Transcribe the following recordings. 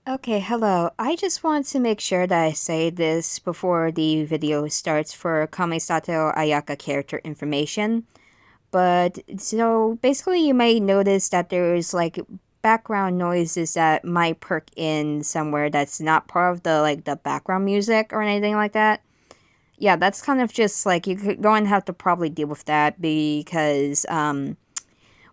Okay, hello. I just want to make sure that I say this before the video starts for Kamisato Ayaka character information. But so basically you may notice that there's like background noises that might perk in somewhere that's not part of the background music or anything like that. Yeah, that's kind of just like you're going to have to probably deal with that because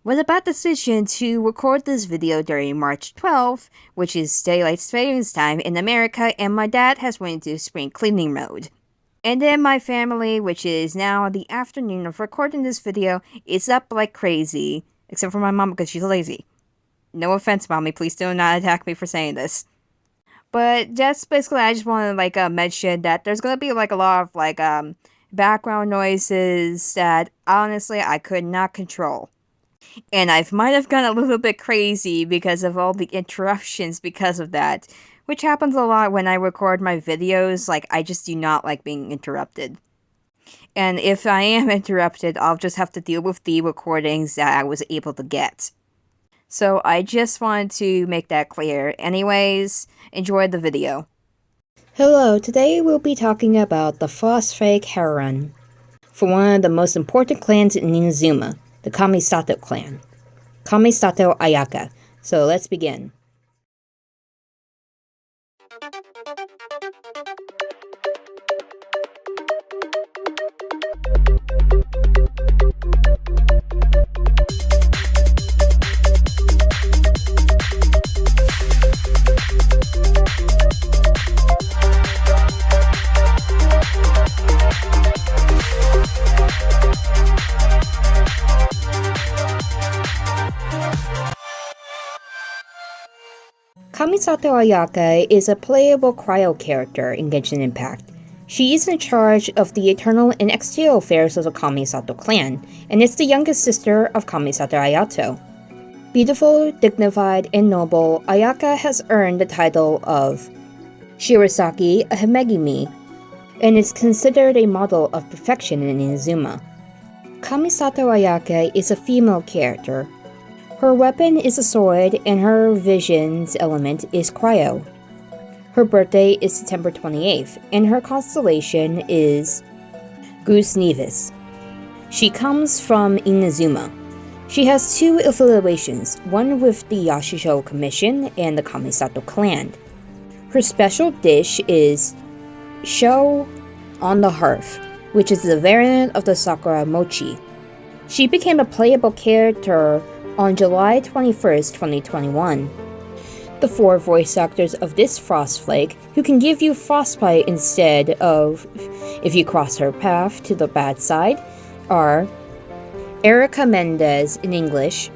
was a bad decision to record this video during March 12th, which is daylight savings time in America, and my dad has went into spring cleaning mode. And then my family, which is now the afternoon of recording this video, is up like crazy. Except for my mom because she's lazy. No offense, mommy, please do not attack me for saying this. But just basically, I just want to mention that there's gonna be like a lot of background noises that honestly I could not control. And I might have gone a little bit crazy because of all the interruptions because of that. Which happens a lot when I record my videos, like I just do not like being interrupted. And if I am interrupted, I'll just have to deal with the recordings that I was able to get. So I just wanted to make that clear. Anyways, enjoy the video. Hello, today we'll be talking about the Frostfake Heron. For one of the most important clans in Inazuma, the Kamisato clan. Kamisato Ayaka. So let's begin. Kamisato Ayaka is a playable cryo character in Genshin Impact. She is in charge of the internal and external affairs of the Kamisato clan, and is the youngest sister of Kamisato Ayato. Beautiful, dignified, and noble, Ayaka has earned the title of Shirasaki Himegimi, and is considered a model of perfection in Inazuma. Kamisato Ayaka is a female character. Her weapon is a sword, and her vision's element is cryo. Her birthday is September 28th, and her constellation is Goose Nevis. She comes from Inazuma. She has two affiliations, one with the Yashisho Commission and the Kamisato clan. Her special dish is Sho on the Hearth, which is a variant of the Sakura Mochi. She became a playable character on July 21st, 2021. The four voice actors of this Frostflake, who can give you frostbite instead of if you cross her path to the bad side, are Erica Mendez in English,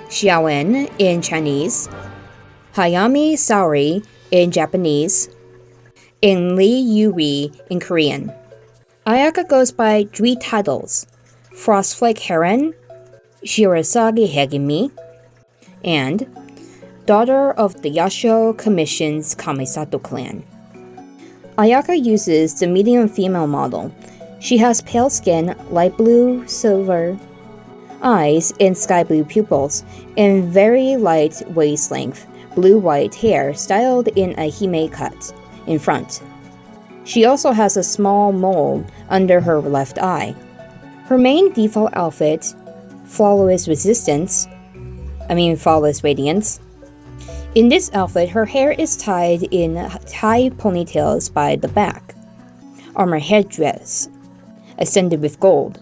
Xiaoen in Chinese, Hayami Saori in Japanese, and Lee Yuri in Korean. Ayaka goes by three titles: Frostflake Heron, Shirasagi Hegimi, and daughter of the Yasho Commission's Kamisato clan. Ayaka uses the medium female model. She has pale skin, light blue, silver eyes, and sky blue pupils, and very light waist length, blue-white hair styled in a hime cut in front. She also has a small mole under her left eye. Her main default outfit, Flawless Radiance. In this outfit, her hair is tied in high ponytails by the back. Armor headdress, ascended with gold.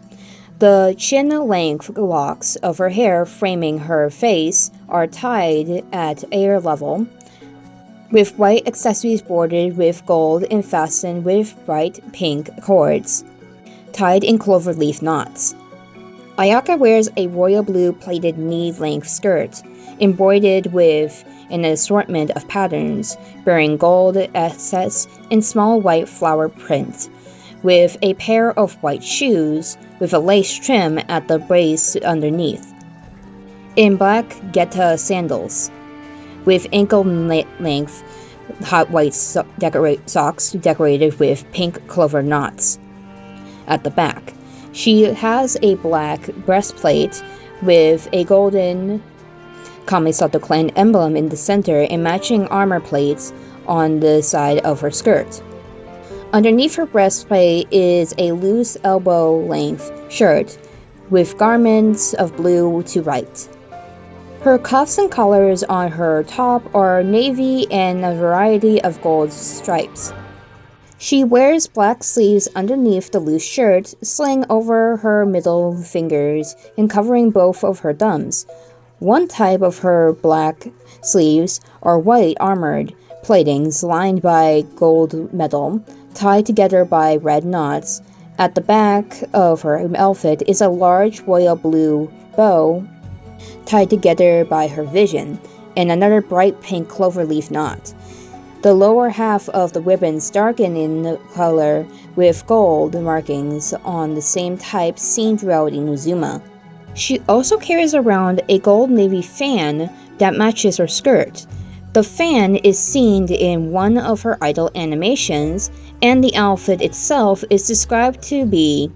The chin-length locks of her hair framing her face are tied at ear level, with white accessories bordered with gold and fastened with bright pink cords, tied in cloverleaf knots. Ayaka wears a royal blue pleated knee-length skirt, embroidered with an assortment of patterns, bearing gold accents and small white flower print, with a pair of white shoes with a lace trim at the brace underneath, and black Geta sandals, with ankle-length hot white socks decorated with pink clover knots at the back. She has a black breastplate with a golden Kamisato clan emblem in the center and matching armor plates on the side of her skirt. Underneath her breastplate is a loose elbow-length shirt with garments of blue to right. Her cuffs and collars on her top are navy and a variety of gold stripes. She wears black sleeves underneath the loose shirt, slung over her middle fingers and covering both of her thumbs. One type of her black sleeves are white armored platings lined by gold metal, tied together by red knots. At the back of her outfit is a large royal blue bow tied together by her vision, and another bright pink cloverleaf knot. The lower half of the ribbons darken in color with gold markings on the same type seen throughout Inazuma. She also carries around a gold navy fan that matches her skirt. The fan is seen in one of her idol animations, and the outfit itself is described to be.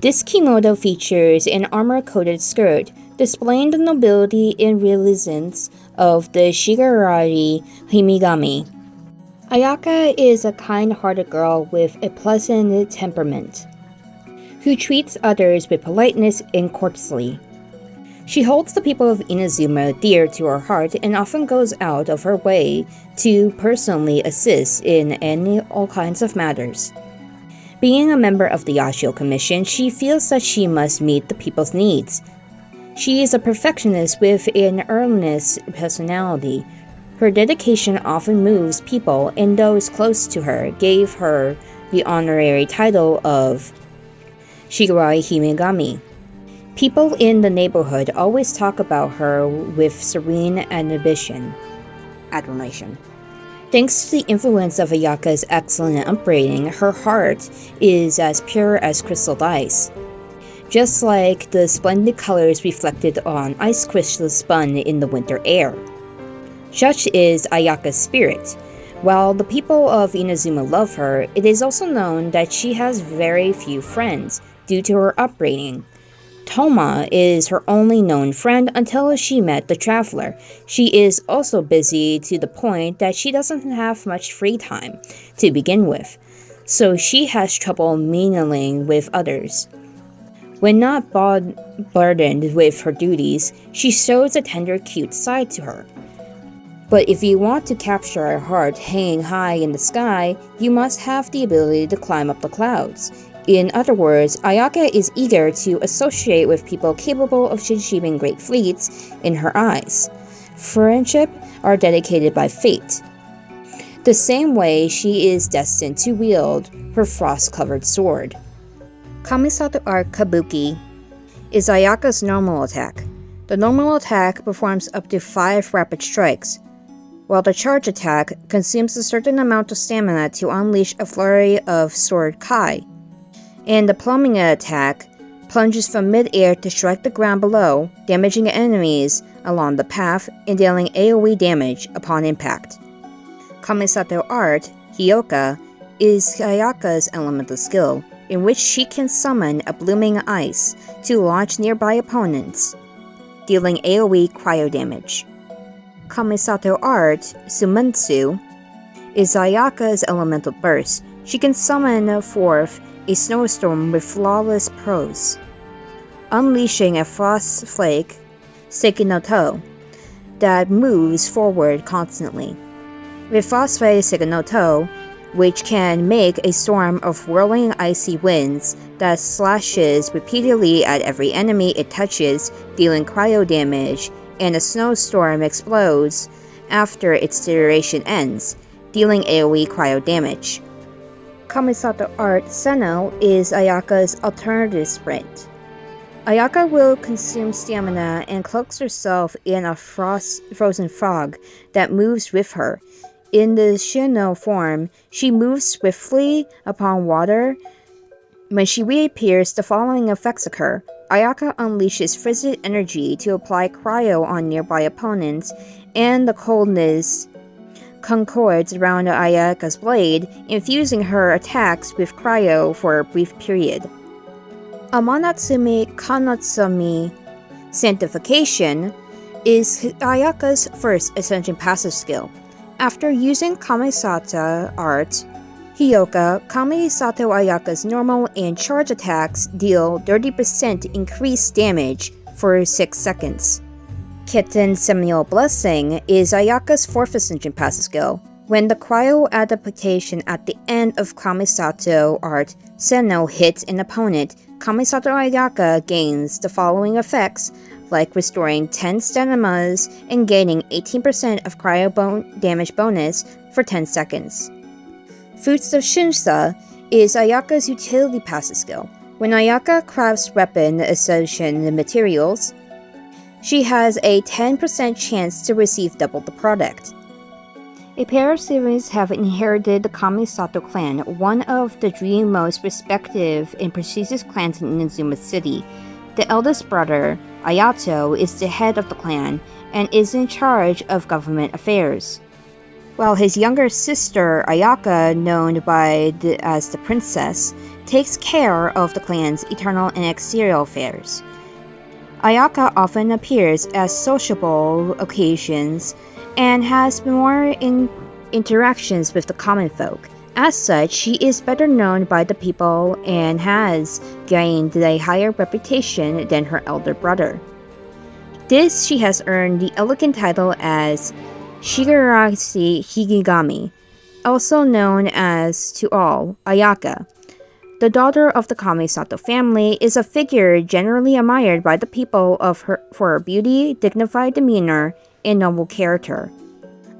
This kimono features an armor-coated skirt, displaying the nobility and realisance of the Shigarari Himigami. Ayaka is a kind-hearted girl with a pleasant temperament, who treats others with politeness and courtesy. She holds the people of Inazuma dear to her heart and often goes out of her way to personally assist in all kinds of matters. Being a member of the Yashio Commission, she feels that she must meet the people's needs. She is a perfectionist with an earnest personality. Her dedication often moves people, and those close to her gave her the honorary title of Shigarari Himigami. People in the neighborhood always talk about her with serene admiration. Thanks to the influence of Ayaka's excellent upbringing, her heart is as pure as crystal ice, just like the splendid colors reflected on ice crystals spun in the winter air. Such is Ayaka's spirit. While the people of Inazuma love her, it is also known that she has very few friends due to her upbringing. Toma is her only known friend until she met the Traveler. She is also busy to the point that she doesn't have much free time to begin with, so she has trouble mingling with others. When not burdened with her duties, she shows a tender, cute side to her. But if you want to capture her heart hanging high in the sky, you must have the ability to climb up the clouds. In other words, Ayaka is eager to associate with people capable of achieving great feats in her eyes. Friendship are dedicated by fate. The same way she is destined to wield her frost-covered sword. Kamisato Art Kabuki is Ayaka's normal attack. The normal attack performs up to 5 rapid strikes, while the charge attack consumes a certain amount of stamina to unleash a flurry of sword kai. And the plumbing attack plunges from mid-air to strike the ground below, damaging enemies along the path and dealing AoE damage upon impact. Kamisato Art, Hyoka, is Ayaka's elemental skill, in which she can summon a blooming ice to launch nearby opponents, dealing AoE cryo damage. Kamisato Art, Sumentsu, is Ayaka's elemental burst. She can summon forth a snowstorm with flawless prose, unleashing a frost flake, Sekinoto, that moves forward constantly. With Frostflake Sekinoto, which can make a storm of whirling icy winds that slashes repeatedly at every enemy it touches, dealing cryo damage, and a snowstorm explodes after its duration ends, dealing AoE cryo damage. Kamisato Art Seno is Ayaka's alternative sprint. Ayaka will consume stamina and cloaks herself in a frozen frog that moves with her. In the Shino form, she moves swiftly upon water. When she reappears, the following effects occur. Ayaka unleashes frigid energy to apply cryo on nearby opponents, and the coldness concords around Ayaka's blade, infusing her attacks with cryo for a brief period. Amanatsumi Kanotsumi Sanctification is Ayaka's first Ascension passive skill. After using Kamisato art, Hyoka, Kamisato Ayaka's normal and charge attacks deal 30% increased damage for 6 seconds. Kitten Seminal Blessing is Ayaka's fourth Ascension passive skill. When the cryo adaptation at the end of Kamisato art Senno hits an opponent, Kamisato Ayaka gains the following effects, like restoring 10 stamina's and gaining 18% of cryo damage bonus for 10 seconds. Fruits of Shinsa is Ayaka's utility passive skill. When Ayaka crafts weapon ascension materials, she has a 10% chance to receive double the product. A pair of siblings have inherited the Kamisato clan, one of the three most respected and prestigious clans in Inazuma City. The eldest brother, Ayato, is the head of the clan and is in charge of government affairs, while his younger sister, Ayaka, known as the princess, takes care of the clan's internal and exterior affairs. Ayaka often appears at sociable occasions and has more interactions with the common folk. As such, she is better known by the people and has gained a higher reputation than her elder brother. This she has earned the elegant title as Shigarashi Higigami, also known as to all, Ayaka. The daughter of the Kamisato family is a figure generally admired by the people for her beauty, dignified demeanor, and noble character.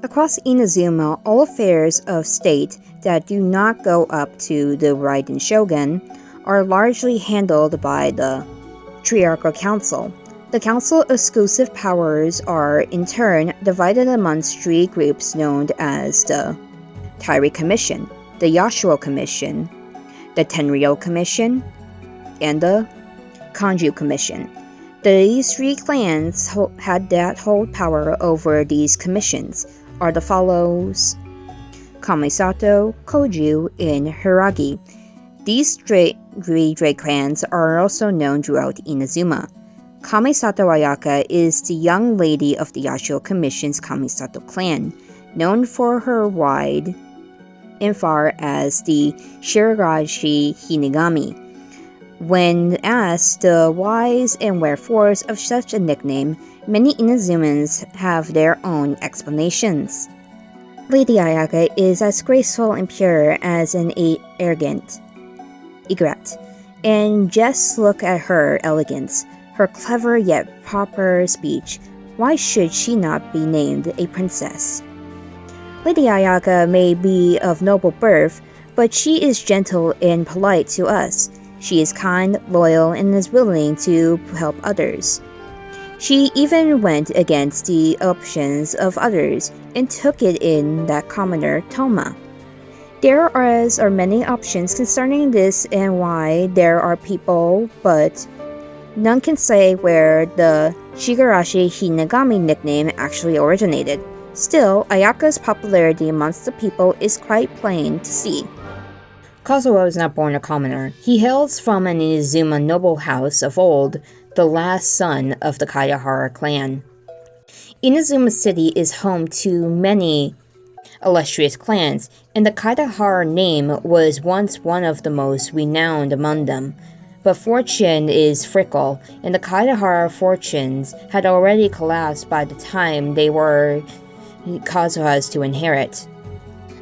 Across Inazuma, all affairs of state that do not go up to the Raiden Shogun are largely handled by the Triarchal Council. The Council's exclusive powers are, in turn, divided amongst three groups known as the Tairi Commission, the Yasuo Commission, the Tenryou Commission, and the Kanju Commission. These three clans that hold power over these commissions are the follows: Kamisato, Koju, and Hiragi. These three clans are also known throughout Inazuma. Kamisato Ayaka is the young lady of the Yasuo Commission's Kamisato clan, known for her wide and far as the Shigarashi Hinigami. When asked the whys and wherefores of such a nickname, many Inazumans have their own explanations. Lady Ayaka is as graceful and pure as an arrogant egret, and just look at her elegance, her clever yet proper speech. Why should she not be named a princess? Lady Ayaka may be of noble birth, but she is gentle and polite to us. She is kind, loyal, and is willing to help others. She even went against the options of others and took it in that commoner Toma. There are many options concerning this and why there are people, but none can say where the Shigarashi Hinagami nickname actually originated. Still, Ayaka's popularity amongst the people is quite plain to see. Kazuo was not born a commoner. He hails from an Inazuma noble house of old, the last son of the Kaihara clan. Inazuma City is home to many illustrious clans, and the Kaihara name was once one of the most renowned among them. But fortune is fickle, and the Kaihara fortunes had already collapsed by the time they were Kazuha's to inherit.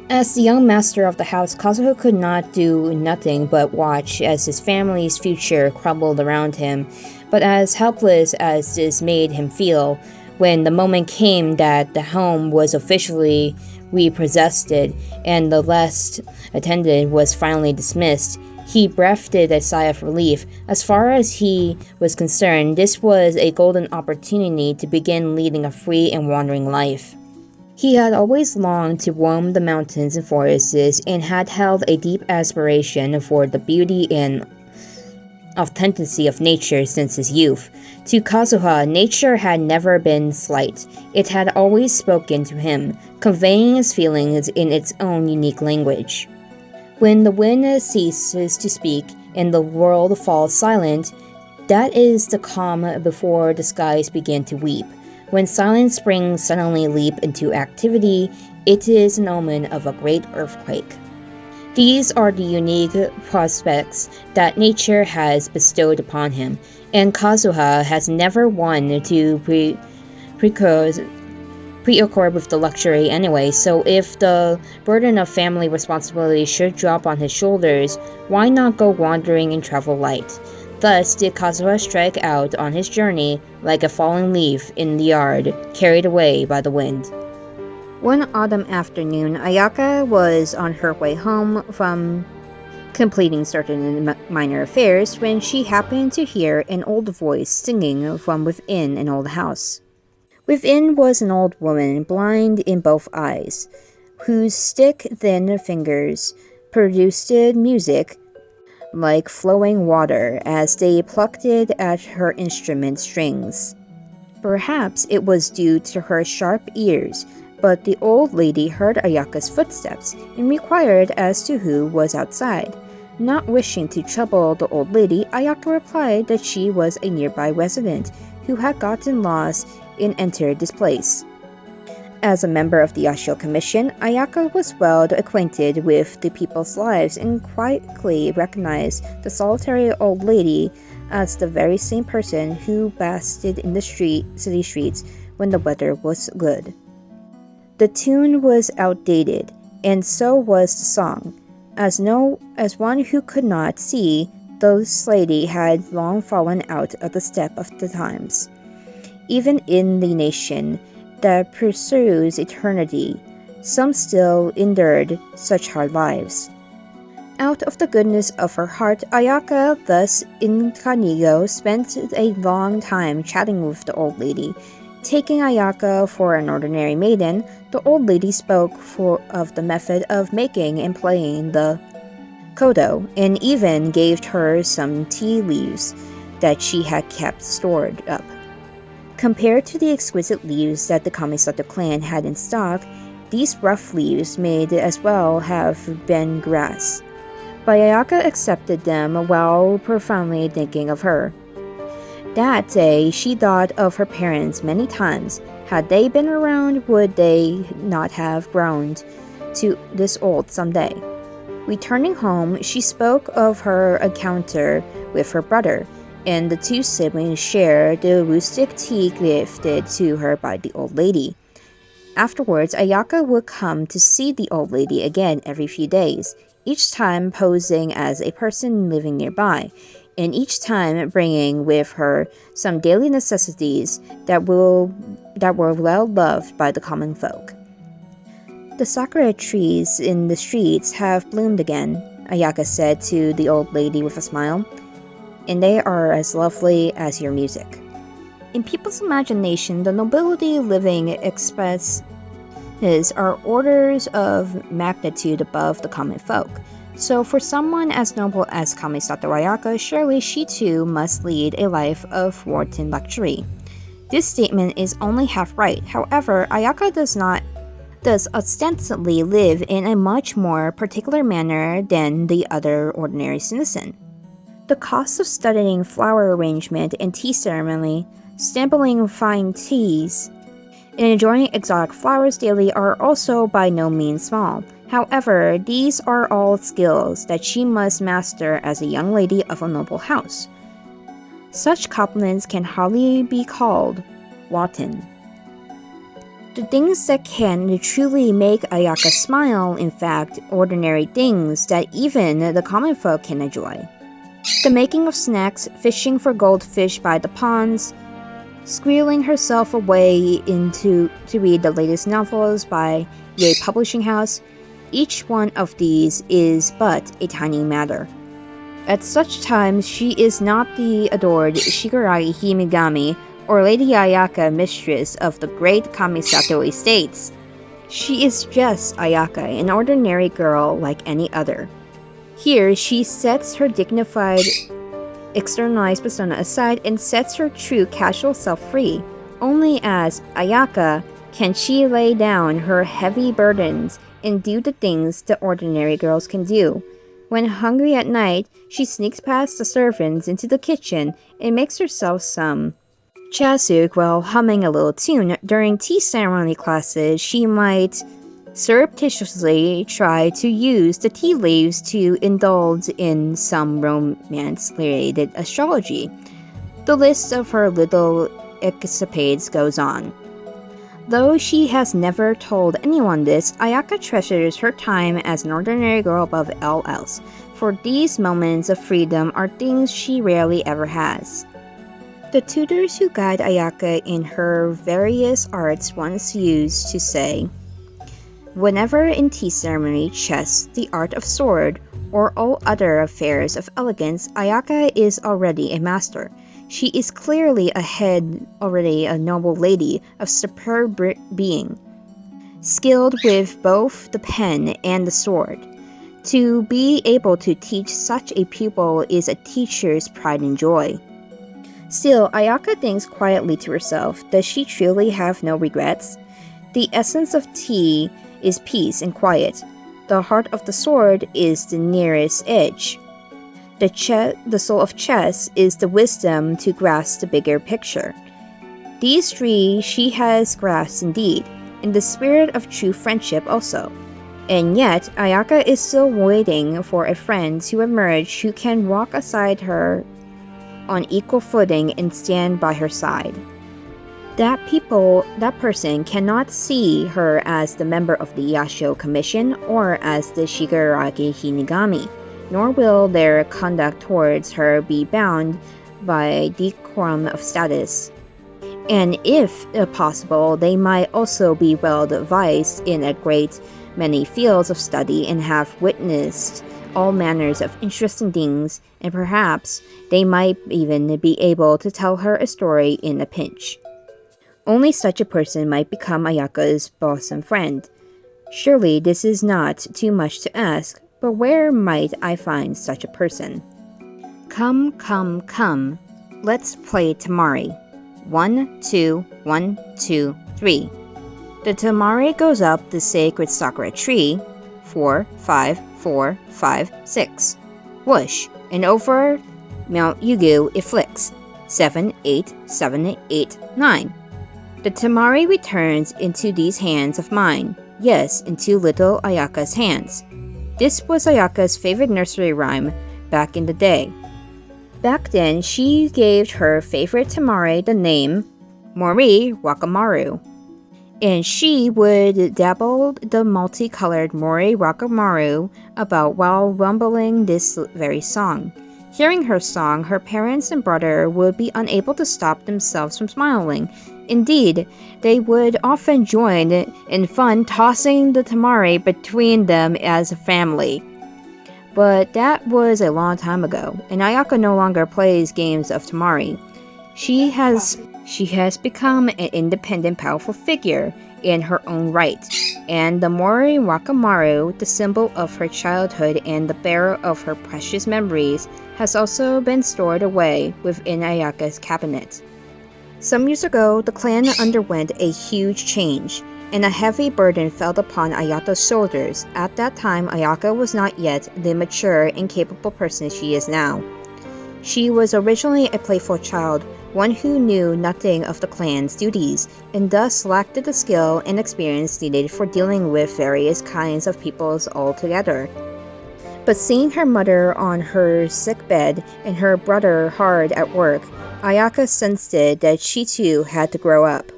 As the young master of the house, Kazuha could not do nothing but watch as his family's future crumbled around him. But as helpless as this made him feel, when the moment came that the home was officially repossessed and the last attendant was finally dismissed, he breathed a sigh of relief. As far as he was concerned, this was a golden opportunity to begin leading a free and wandering life. He had always longed to roam the mountains and forests and had held a deep aspiration for the beauty and authenticity of nature since his youth. To Kazuha, nature had never been slight. It had always spoken to him, conveying its feelings in its own unique language. When the wind ceases to speak and the world falls silent, that is the calm before the skies begin to weep. When silent springs suddenly leap into activity, it is an omen of a great earthquake. These are the unique prospects that nature has bestowed upon him, and Kazuha has never wanted to preoccur with the luxury anyway, so if the burden of family responsibility should drop on his shoulders, why not go wandering and travel light? Thus did Kazuha strike out on his journey like a falling leaf in the yard, carried away by the wind. One autumn afternoon, Ayaka was on her way home from completing certain minor affairs when she happened to hear an old voice singing from within an old house. Within was an old woman, blind in both eyes, whose stick-thin fingers produced music like flowing water as they plucked it at her instrument strings. Perhaps it was due to her sharp ears, but the old lady heard Ayaka's footsteps and inquired as to who was outside. Not wishing to trouble the old lady, Ayaka replied that she was a nearby resident who had gotten lost and entered this place. As a member of the Yashio Commission, Ayaka was well acquainted with the people's lives and quietly recognized the solitary old lady as the very same person who basked in the city streets when the weather was good. The tune was outdated, and so was the song. As one who could not see, this lady had long fallen out of the step of the times. Even in the nation that pursues eternity, some still endured such hard lives. Out of the goodness of her heart, Ayaka, thus incognito, spent a long time chatting with the old lady. Taking Ayaka for an ordinary maiden, the old lady spoke of the method of making and playing the kodo, and even gave her some tea leaves that she had kept stored up. Compared to the exquisite leaves that the Kamisato clan had in stock, these rough leaves may as well have been grass. But Ayaka accepted them while profoundly thinking of her. That day, she thought of her parents many times. Had they been around, would they not have grown to this old someday? Returning home, she spoke of her encounter with her brother, and the two siblings shared the rustic tea gifted to her by the old lady. Afterwards, Ayaka would come to see the old lady again every few days, each time posing as a person living nearby, and each time bringing with her some daily necessities that were well loved by the common folk. The sakura trees in the streets have bloomed again, Ayaka said to the old lady with a smile, and they are as lovely as your music. In people's imagination, the nobility living expresses are orders of magnitude above the common folk. So for someone as noble as Kamisato Ayaka, surely she too must lead a life of wanton luxury. This statement is only half right. However, Ayaka does ostensibly live in a much more particular manner than the other ordinary citizen. The cost of studying flower arrangement and tea ceremony, sampling fine teas, and enjoying exotic flowers daily are also by no means small. However, these are all skills that she must master as a young lady of a noble house. Such compliments can hardly be called wanton. The things that can truly make Ayaka smile, in fact, ordinary things that even the common folk can enjoy. The making of snacks, fishing for goldfish by the ponds, squealing herself away to read the latest novels by a publishing house, each one of these is but a tiny matter. At such times, she is not the adored Shigaragi Himigami or Lady Ayaka, mistress of the great Kamisato estates. She is just Ayaka, an ordinary girl like any other. Here, she sets her dignified, externalized persona aside and sets her true casual self free. Only as Ayaka can she lay down her heavy burdens and do the things that ordinary girls can do. When hungry at night, she sneaks past the servants into the kitchen and makes herself some Chasuk, while humming a little tune during tea ceremony classes, she might surreptitiously try to use the tea leaves to indulge in some romance-related astrology. The list of her little escapades goes on. Though she has never told anyone this, Ayaka treasures her time as an ordinary girl above all else, for these moments of freedom are things she rarely ever has. The tutors who guide Ayaka in her various arts once used to say, "Whenever in tea ceremony, chess, the art of sword, or all other affairs of elegance, Ayaka is already a master. She is clearly already a noble lady of superb being, skilled with both the pen and the sword. To be able to teach such a pupil is a teacher's pride and joy." Still, Ayaka thinks quietly to herself, does she truly have no regrets? The essence of tea is peace and quiet. The heart of the sword is the nearest edge. The soul of chess is the wisdom to grasp the bigger picture. These three she has grasped indeed, in the spirit of true friendship also. And yet, Ayaka is still waiting for a friend to emerge who can walk aside her on equal footing and stand by her side. That person cannot see her as the member of the Yashio Commission or as the Shigaraki Hinigami, nor will their conduct towards her be bound by decorum of status. And if possible, they might also be well advised in a great many fields of study and have witnessed all manners of interesting things, and perhaps they might even be able to tell her a story in a pinch. Only such a person might become Ayaka's bosom friend. Surely this is not too much to ask, but where might I find such a person? Come, come, come. Let's play Tamari. 1, 2, 1, 2, 3. The Tamari goes up the sacred sakura tree. 4, 5, 4, 5, 6. Whoosh, and over Mount Yugu it flicks. 7, 8, 7, 8, 9. The Tamari returns into these hands of mine. Yes, into little Ayaka's hands. This was Ayaka's favorite nursery rhyme back in the day. Back then, she gave her favorite Tamari the name Moriwakamaru, and she would dabble the multicolored Moriwakamaru about while rumbling this very song. Hearing her song, her parents and brother would be unable to stop themselves from smiling. Indeed, they would often join in fun tossing the Tamari between them as a family. But that was a long time ago, and Ayaka no longer plays games of Tamari. She has become an independent, powerful figure in her own right, and the Moriwakamaru, the symbol of her childhood and the bearer of her precious memories, has also been stored away within Ayaka's cabinet. Some years ago, the clan underwent a huge change, and a heavy burden fell upon Ayaka's shoulders. At that time, Ayaka was not yet the mature and capable person she is now. She was originally a playful child, one who knew nothing of the clan's duties, and thus lacked the skill and experience needed for dealing with various kinds of peoples altogether. But seeing her mother on her sickbed and her brother hard at work, Ayaka sensed that she too had to grow up.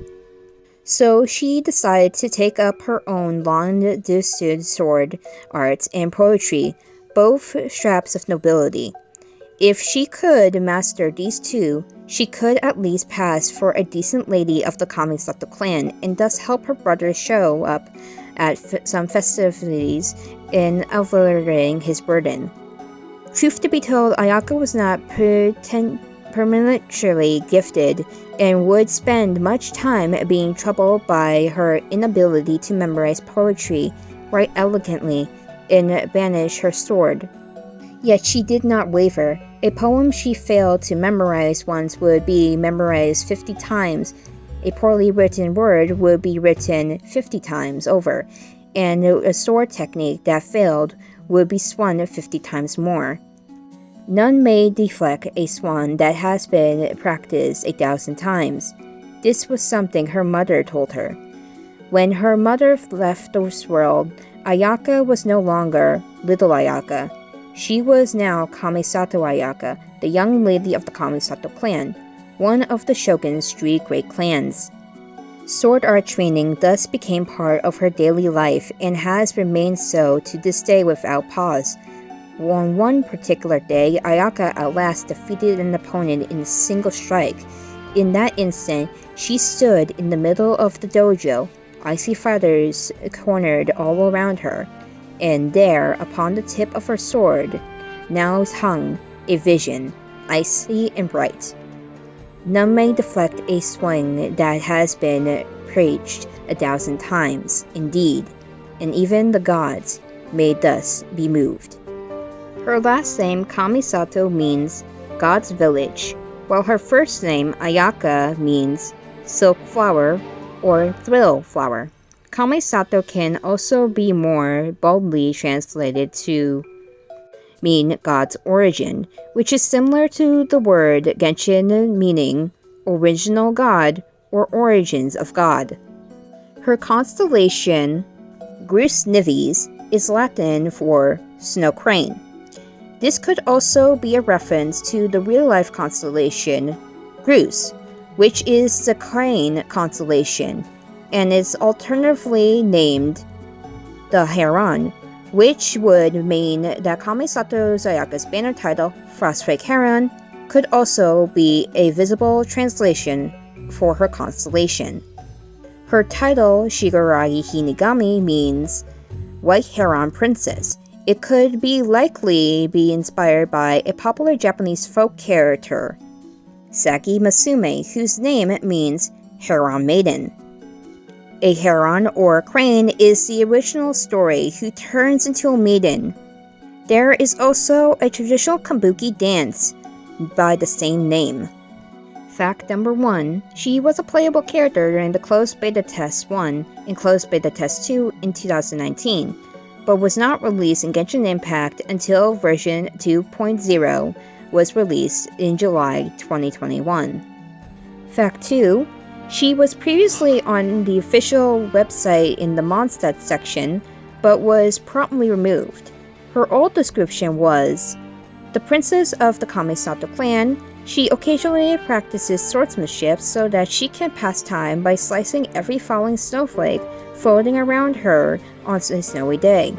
So she decided to take up her own long-understood sword arts and poetry, both straps of nobility. If she could master these two, she could at least pass for a decent lady of the Kamisato clan and thus help her brother show up at some festivities in alleviating his burden. Truth to be told, Ayaka was not permanently gifted and would spend much time being troubled by her inability to memorize poetry, write elegantly, and banish her sword. Yet she did not waver. A poem she failed to memorize once would be memorized 50 times. A poorly written word would be written 50 times over, and a sword technique that failed would be spun 50 times more. None may deflect a swan that has been practiced 1,000 times. This was something her mother told her. When her mother left this world, Ayaka was no longer little Ayaka. She was now Kamisato Ayaka, the young lady of the Kamisato clan, one of the shogun's 3 great clans. Sword art training thus became part of her daily life and has remained so to this day without pause. On one particular day, Ayaka at last defeated an opponent in a single strike. In that instant, she stood in the middle of the dojo, icy feathers cornered all around her, and there, upon the tip of her sword, now hung a vision, icy and bright. None may deflect a swing that has been preached 1,000 times, indeed, and even the gods may thus be moved. Her last name, Kamisato, means God's village, while her first name, Ayaka, means silk flower or thrill flower. Kamisato can also be more boldly translated to mean God's origin, which is similar to the word Genshin meaning original God or origins of God. Her constellation, Grus Nivis, is Latin for snow crane. This could also be a reference to the real-life constellation Grus, which is the crane constellation, and is alternatively named the Heron, which would mean that Kamisato Ayaka's banner title, Frostfake Heron, could also be a visible translation for her constellation. Her title, Shigaragi Hinigami, means White Heron Princess. It could likely be inspired by a popular Japanese folk character, Saki Masume, whose name means Heron Maiden. A heron or crane is the original story who turns into a maiden. There is also a traditional kabuki dance by the same name. Fact number 1. She was a playable character during the Closed Beta Test 1 and Closed Beta Test 2 in 2019, but was not released in Genshin Impact until version 2.0 was released in July 2021. Fact 2. She was previously on the official website in the Mondstadt section, but was promptly removed. Her old description was, the princess of the Kamisato clan. She occasionally practices swordsmanship so that she can pass time by slicing every falling snowflake floating around her on a snowy day.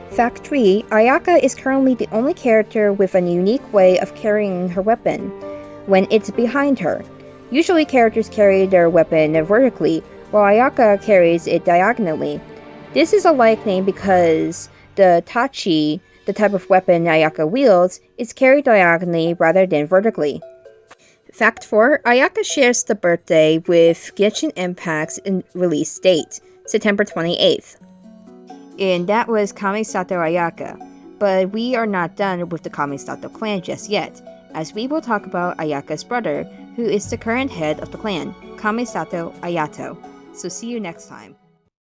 Fact 3. Ayaka is currently the only character with a unique way of carrying her weapon, when it's behind her. Usually characters carry their weapon vertically, while Ayaka carries it diagonally. This is a like name because the tachi, the type of weapon Ayaka wields, is carried diagonally rather than vertically. Fact 4. Ayaka shares the birthday with Genshin Impact's release date, September 28th. And that was Kamisato Ayaka. But we are not done with the Kamisato clan just yet, as we will talk about Ayaka's brother, who is the current head of the clan, Kamisato Ayato. So see you next time.